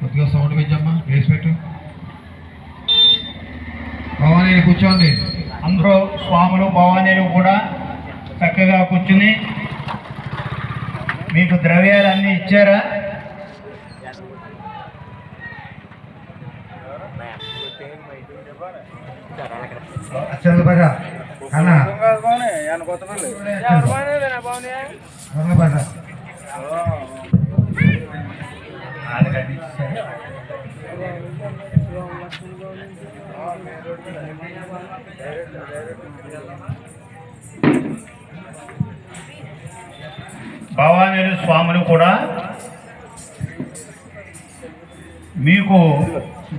కొద్దిగా సౌండ్ పెంచమ్మా, వేసి పెట్టు. భవానీ కూర్చోండి. అందరూ స్వాములు భవానీలు కూడా చక్కగా కూర్చుని మీకు ద్రవ్యాలన్నీ ఇచ్చారా? అన్న భవానీలు స్వాములు కూడా మీకు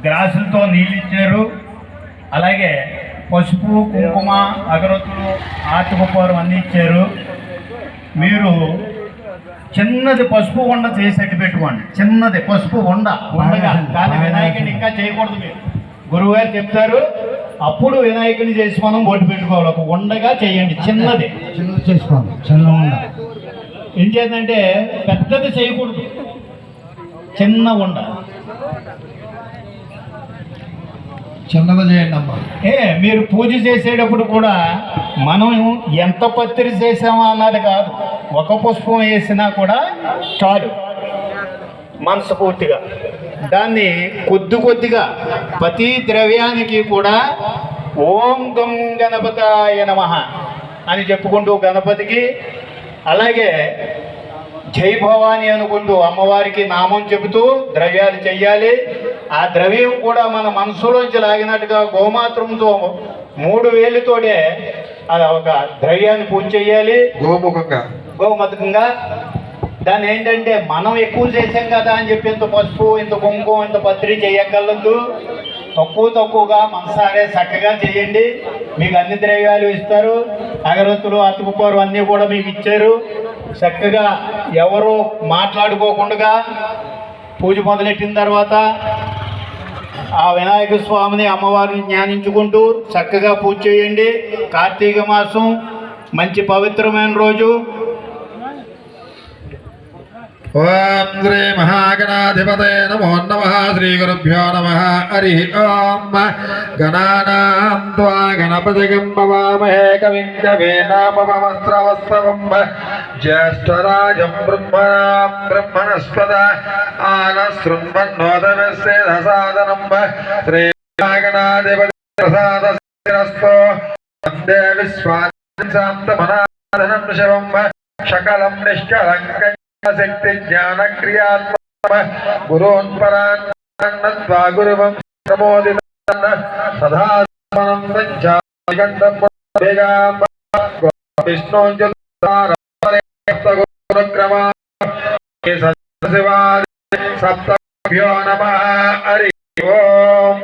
గ్లాసులతో నీళ్ళు ఇచ్చారు. అలాగే పసుపు, కుంకుమ, అగరొత్తులు, ఆర్తిపప్పారు అన్నీ ఇచ్చారు. మీరు చిన్నది పసుపు ఉండ చేసేట్టు పెట్టుకోండి. చిన్నది పసుపు ఉండగా, కానీ వినాయకుడిని ఇంకా చేయకూడదు. మీరు గురువు గారు చెప్తారు, అప్పుడు వినాయకుడిని చేసి మనం బొట్టు పెట్టుకోవాలి. ఒక ఉండగా చేయండి, చిన్నది చేసుకోవాలి. చిన్న ఉండ ఏం చేద్దంటే పెద్దది చేయకూడదు, చిన్న ఉండ చిన్నది చేయండి అమ్మా. మీరు పూజ చేసేటప్పుడు కూడా మనం ఎంత పత్రి చేసామా అన్నది కాదు, ఒక పుష్పం వేసినా కూడా చాలు. మనస్ఫూర్తిగా దాన్ని కొద్దిగా ప్రతి ద్రవ్యానికి కూడా ఓం గం గణపతాయ నమః అని చెప్పుకుంటూ గణపతికి, అలాగే జై భవాని అనుకుంటూ అమ్మవారికి నామం చెబుతూ ద్రవ్యాలు చెయ్యాలి. ఆ ద్రవ్యం కూడా మన మనసులోంచి లాగినట్టుగా గోమాత్రంతో 3 వేలుతోనే అది ఒక ద్రవ్యాన్ని పూజ చేయాలి. గోముఖంగా దాన్ని ఏంటంటే మనం ఎక్కువ చేసాం కదా అని చెప్పి ఇంత పసుపు, ఇంత కుంకుమ, ఇంత పత్రి చేయగలదు. తక్కువగా మనసారే చక్కగా చేయండి. మీకు అన్ని ద్రవ్యాలు ఇస్తారు. అగరొత్తులు, అతుకుపారు అన్నీ కూడా మీకు ఇచ్చారు. చక్కగా ఎవరు మాట్లాడుకోకుండా పూజ మొదలెట్టిన తర్వాత ఆ వినాయక స్వామిని, అమ్మవారిని ధ్యానించుకుంటూ చక్కగా పూజ చేయండి. కార్తీక మాసం మంచి పవిత్రమైన రోజు. ఓం శ్రీ మహాగణాధిపతే నమో నమః. శ్రీ గురుభ్యో నమః. హరి ఓం. గణానాం త్వా గణపతిం భవామహే కవిం కవీనాముపమస్రవస్తవం జ్యేష్ఠరాజం బ్రహ్మణస్పద ఆనశృణ్వన్నోదవిశ్వేదసాదనం. శ్రీ మహాగణాధిపతి ప్రసాదస్తు వందే విశ్వాసాంతమనాధనం శివం సకలం నిష్కలంకం శక్తి జ్ఞాన క్రియాత్మ గురోన్ పరాన్ గురువం ప్రమోదిత సదా సప్తభ్యో నమః. హరి ఓం.